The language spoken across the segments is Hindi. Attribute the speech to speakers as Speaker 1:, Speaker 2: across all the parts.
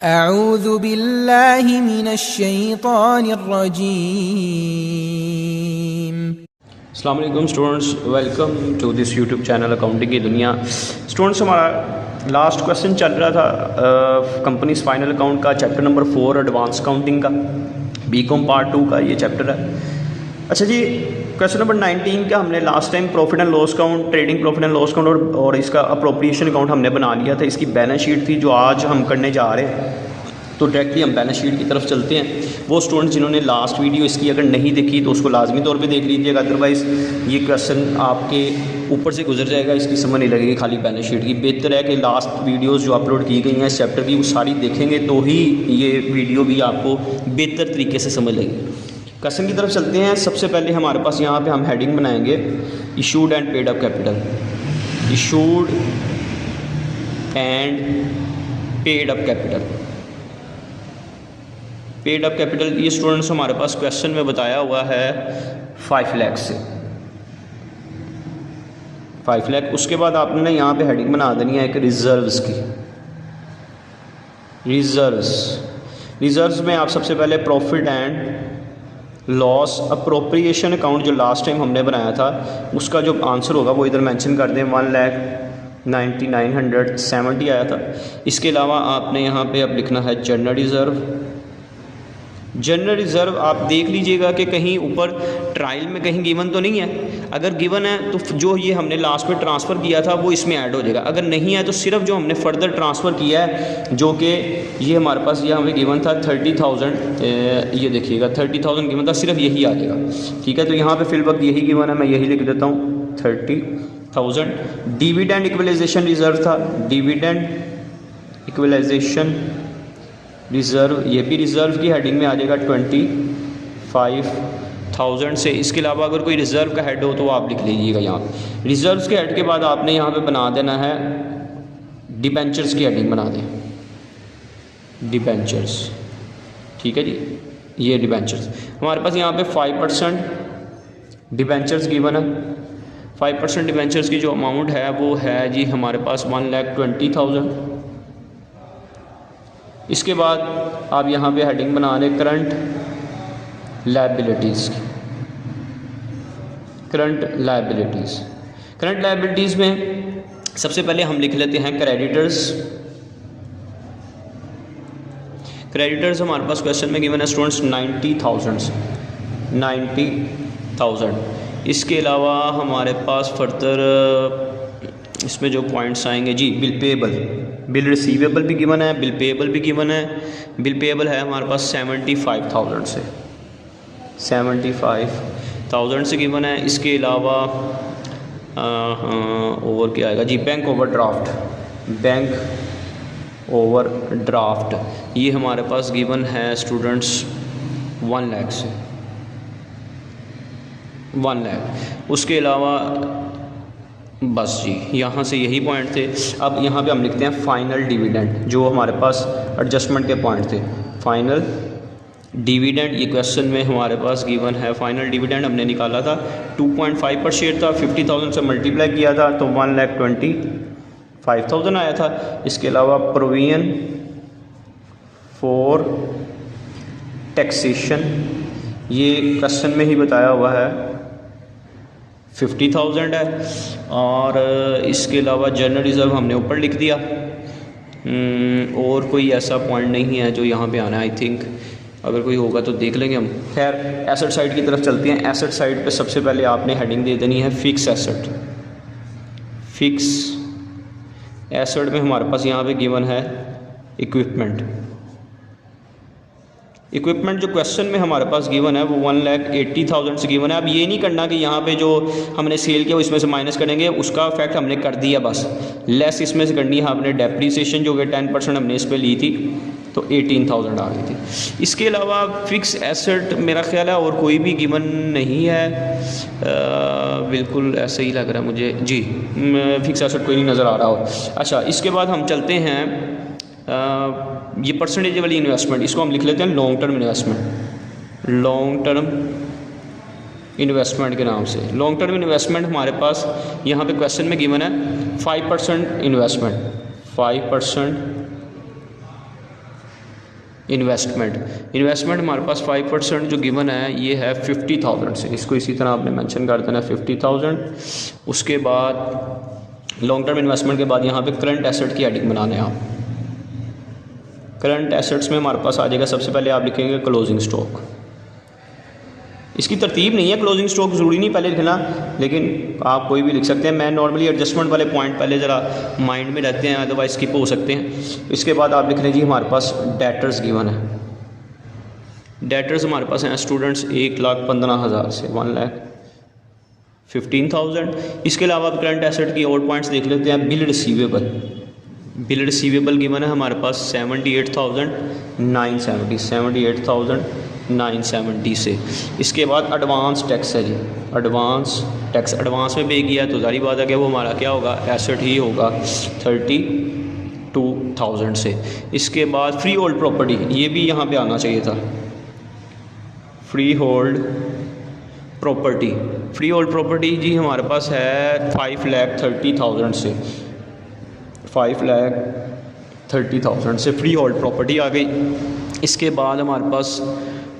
Speaker 1: अऊज़ु बिल्लाहि मिनश्शैतानिर्रजीम।
Speaker 2: अस्सलाम वालेकुम students, welcome to this YouTube channel accounting की दुनिया। स्टूडेंट्स, हमारा लास्ट क्वेश्चन चल रहा था कंपनीज फाइनल अकाउंट का, चैप्टर नंबर 4 एडवांस अकाउंटिंग का, बीकॉम पार्ट 2 का ये चैप्टर है। अच्छा जी, क्वेश्चन नंबर 19 का हमने last time profit and loss account, trading profit and loss account और इसका अप्रोप्रिएशन अकाउंट हमने बना लिया था। इसकी बैलेंस शीट थी जो आज हम करने जा रहे हैं, तो डायरेक्टली हम बैलेंस शीट की तरफ चलते हैं। वो स्टूडेंट्स जिन्होंने लास्ट वीडियो इसकी अगर नहीं देखी तो उसको लाजमी तौर पे देख लीजिएगा, अदरवाइज़ ये क्वेश्चन आपके ऊपर से गुजर जाएगा, इसकी समझ नहीं लगेगी खाली बैलेंस शीट की। बेहतर है कि लास्ट वीडियोस जो अपलोड की गई हैं इस चैप्टर की वो सारी देखेंगे तो ही ये वीडियो भी आपको बेहतर तरीके से समझ लगेगी। क्वेश्चन की तरफ चलते हैं। सबसे पहले हमारे पास यहाँ पर हम हेडिंग बनाएंगे issued and paid up capital. Issued and paid up capital. Paid up capital ये स्टूडेंट्स हमारे पास क्वेश्चन में बताया हुआ है 5 लाख से 5 लाख। उसके बाद आपने यहाँ पे हेडिंग बना देनी है एक रिजर्व्स की। रिजर्व्स में आप सबसे पहले profit and loss appropriation account जो लास्ट टाइम हमने बनाया था उसका जो आंसर होगा वो इधर मेंशन कर दें। 1,99,70 आया था। इसके अलावा आपने यहाँ पे अब लिखना है जनरल रिज़र्व। जनरल रिज़र्व आप देख लीजिएगा कि कहीं ऊपर ट्रायल में कहीं गिवन तो नहीं है। अगर गिवन है तो जो ये हमने लास्ट में ट्रांसफ़र किया था वो इसमें ऐड हो जाएगा। अगर नहीं है तो सिर्फ जो हमने फर्दर ट्रांसफ़र किया है जो कि ये हमारे पास ये हमें गिवन था 30,000, ये देखिएगा 30,000 गिवन था, सिर्फ यही आ जाएगा। ठीक है, तो यहाँ पे फिल वक्त यही गिवन है, मैं यही लिख देता हूँ 30,000। डिविडेंड इक्वलाइजेशन रिज़र्व था, डिविडेंड इक्वलाइजेशन रिज़र्व, ये भी रिज़र्व की हेडिंग में आ जाएगा 25,000 से। इसके अलावा अगर कोई रिज़र्व का हेड हो तो आप लिख लीजिएगा यहाँ पे। रिज़र्व्स के हेड के बाद आपने यहाँ पे बना देना है डिबेंचर्स की हेडिंग बना दें, डिबेंचर्स। ठीक है जी, ये डिबेंचर्स हमारे पास यहाँ पे 5% डिबेंचर्स गिवन है। 5% डिबेंचर्स की जो अमाउंट है वो है जी हमारे पास 1,20,000। इसके बाद आप यहाँ पे हेडिंग बना रहे करंट लायबिलिटीज़ की। करंट लायबिलिटीज़ में सबसे पहले हम लिख लेते हैं क्रेडिटर्स। क्रेडिटर्स हमारे पास क्वेश्चन में गिवन है स्टूडेंट्स 90,000। इसके अलावा हमारे पास फर्दर इसमें जो पॉइंट्स आएंगे जी, बिल पेएबल, बिल रिसीवेबल भी गिवन है, बिल पेएबल भी गिवन है। बिल पेएबल है हमारे पास 75,000 से, 75,000 से गिवन है। इसके अलावा ओवर क्या आएगा जी, बैंक ओवरड्राफ्ट, ये हमारे पास गिवन है स्टूडेंट्स 1 लाख से, 1 लाख। उसके अलावा बस जी यहाँ से यही पॉइंट थे। अब यहाँ पे हम लिखते हैं फाइनल डिविडेंड, जो हमारे पास एडजस्टमेंट के पॉइंट थे। फाइनल डिविडेंड ये क्वेश्चन में हमारे पास गिवन है। फाइनल डिविडेंड हमने निकाला था 2.5 पर शेयर था, 50,000 से मल्टीप्लाई किया था तो 1,25,000 आया था। इसके अलावा प्रोविजन फॉर टैक्सेशन ये क्वेश्चन में ही बताया हुआ है 50,000 है। और इसके अलावा जनरल रिज़र्व हमने ऊपर लिख दिया। और कोई ऐसा पॉइंट नहीं है जो यहाँ पे आना है। आई थिंक अगर कोई होगा तो देख लेंगे हम। खैर, एसेट साइड की तरफ चलते हैं। एसेट साइड पे सबसे पहले आपने हेडिंग दे देनी है फिक्स एसेट। फिक्स एसेट में हमारे पास यहाँ पे गिवन है इक्विपमेंट जो क्वेश्चन में हमारे पास गिवन है वो 1,80,000 से गिवन है। अब ये नहीं करना कि यहाँ पे जो हमने सेल किया उसमें से माइनस करेंगे, उसका फैक्ट हमने कर दिया, बस लेस इसमें से करनी है आपने डेप्रीसिएशन जो कि 10% हमने इस पर ली थी तो 18,000 आ गई थी। इसके अलावा फिक्स एसेट मेरा ख्याल है और कोई भी गिवन नहीं है। बिल्कुल ऐसे ही लग रहा है मुझे जी, फिक्स एसेट कोई नहीं नज़र आ रहा हो। अच्छा, इसके बाद हम चलते हैं ये परसेंटेज वाली इन्वेस्टमेंट, इसको हम लिख लेते हैं लॉन्ग टर्म इन्वेस्टमेंट के नाम से। लॉन्ग टर्म इन्वेस्टमेंट हमारे पास यहाँ पे क्वेश्चन में गिवन है 5% इन्वेस्टमेंट, 5% इन्वेस्टमेंट हमारे पास 5% जो गिवन है ये है 50,000 से, इसको इसी तरह आपने मेंशन कर देना 50,000। उसके बाद लॉन्ग टर्म इन्वेस्टमेंट के बाद यहाँ पे करंट एसेट की हेडिंग बनाने हैं आप। करंट एसेट्स में हमारे पास आ जाएगा, सबसे पहले आप लिखेंगे क्लोजिंग स्टॉक। इसकी तरतीब नहीं है, क्लोजिंग स्टॉक ज़रूरी नहीं पहले लिखना, लेकिन आप कोई भी लिख सकते हैं। मैं नॉर्मली एडजस्टमेंट वाले पॉइंट पहले ज़रा माइंड में रहते हैं, अदरवाइज स्किप हो सकते हैं। इसके बाद आप लिख लीजिए हमारे पास डेटर्स गिवन है। डेटर्स हमारे पास हैं स्टूडेंट्स 1,15,000 से 1,15,000। इसके अलावा करंट एसेट की और पॉइंट्स देख लेते हैं। बिल रिसीवेबल गिवन है हमारे पास 78,970 से। इसके बाद एडवांस टैक्स है जी, एडवांस में पे किया तो जारी बात है कि वो हमारा क्या होगा, एसेट ही होगा 32,000 से। इसके बाद फ्री होल्ड प्रॉपर्टी, ये भी यहाँ पे आना चाहिए था। फ्री होल्ड प्रॉपर्टी जी हमारे पास है 5,30,000 से, 5,30,000 से फ्री होल्ड प्रॉपर्टी आ गई। इसके बाद हमारे पास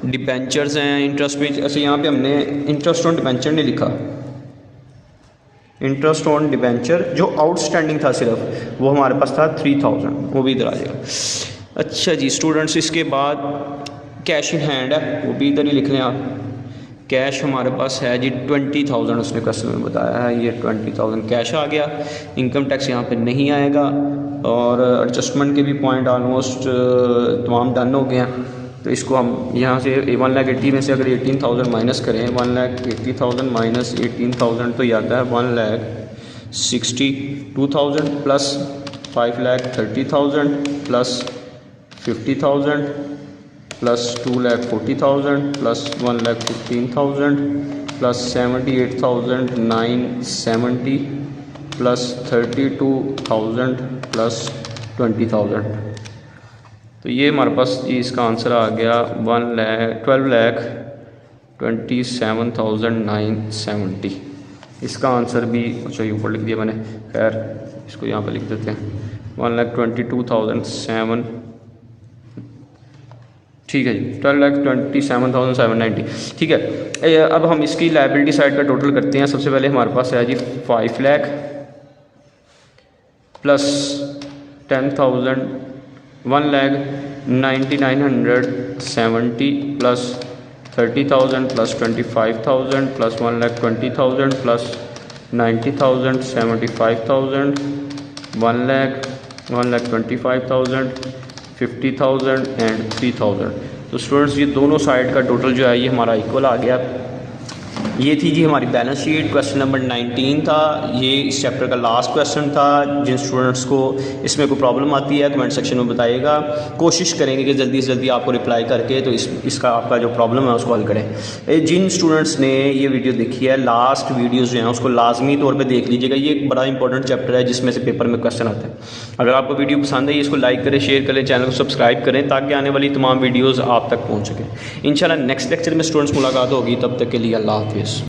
Speaker 2: डिबेंचर्स हैं, इंटरेस्ट पे, अच्छा यहाँ पे हमने इंटरेस्ट ऑन डिबेंचर नहीं लिखा। इंटरेस्ट ऑन डिबेंचर जो आउटस्टैंडिंग था सिर्फ, वो हमारे पास था 3,000, वो भी इधर आ जाएगा। अच्छा जी स्टूडेंट्स, इसके बाद कैश इन हैंड है, वो भी इधर ही लिख लें आप। कैश हमारे पास है जी 20,000, उसने क्वेश्चन में बताया है, ये 20,000 कैश आ गया। इनकम टैक्स यहाँ पे नहीं आएगा, और एडजस्टमेंट के भी पॉइंट ऑलमोस्ट तमाम डन हो गए हैं। तो इसको हम यहाँ से 1,80,000 में से अगर 18,000 माइनस करें, 1,80,000 माइनस 18,000 तो ये आता है 1,62,000 plus 5,30,000 plus 50,000 plus 2,40,000 plus 1,15,000 plus 78,970 plus 32,000 plus 20,000। तो ये हमारे पास जी इसका आंसर आ गया 12,27,970। इसका आंसर भी अच्छा ऊपर लिख दिया मैंने, खैर इसको यहाँ पर लिख देते हैं 1,22,700, ठीक है जी 12,27,790, ठीक है। अब हम इसकी लायबिलिटी साइड का टोटल करते हैं। सबसे पहले हमारे पास है जी 5 lakh plus 10,000, 1,99,970 plus 30,000 plus 25,000 plus 1,20,000 plus 90,000 75,000 1,25,000 50,000 and 3,000। तो स्टूडेंट्स ये दोनों साइड का टोटल जो है ये हमारा इक्वल आ गया। ये थी जी हमारी बैलेंस शीट। क्वेश्चन नंबर 19 था, ये इस चैप्टर का लास्ट क्वेश्चन था। जिन स्टूडेंट्स को इसमें कोई प्रॉब्लम आती है कमेंट सेक्शन में बताइएगा, कोशिश करेंगे कि जल्दी से जल्दी आपको रिप्लाई करके तो इसका आपका जो प्रॉब्लम है उसको हल करें। जिन स्टूडेंट्स ने ये वीडियो देखी है, लास्ट वीडियोज़ जो हैं उसको लाजमी तौर पर देख लीजिएगा। ये एक बड़ा इंपॉर्टेंट चैप्टर है जिसमें से पेपर में क्वेश्चन आते हैं। अगर आपको वीडियो पसंद है इसको लाइक करें, शेयर करें, चैनल को सब्सक्राइब करें ताकि आने वाली तमाम वीडियोज़ आप तक पहुँच सकें। इंशाल्लाह नेक्स्ट लेक्चर में स्टूडेंट्स मुलाकात होगी, तब तक के लिए अल्लाह हाफिज़।